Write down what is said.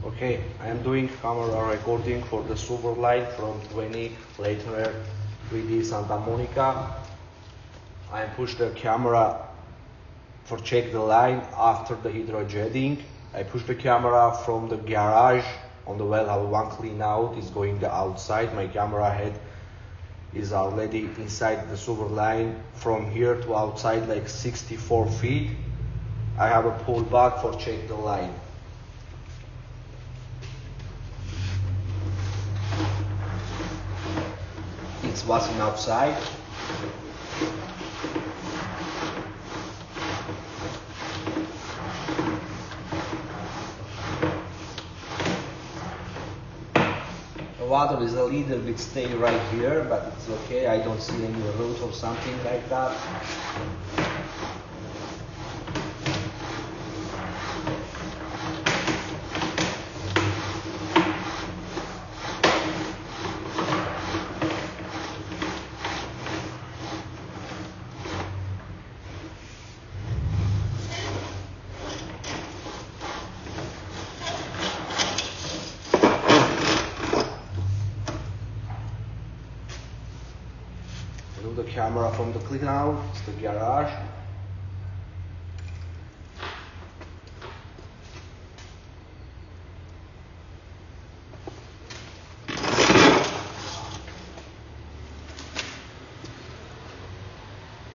Okay, I am doing camera recording for the Silverline from 20 later 3D Santa Monica. I push the camera for check the line after the hydrojetting. I push the camera from the garage on the well. Have one clean out is going outside. My camera head is already inside the Silverline. From here to outside like 64 feet. I have a pull back for check the line. It's watching outside. The water is a little bit stay right here, but it's okay. I don't see any roots or something like that. Remove the camera from the clean out, it's the garage.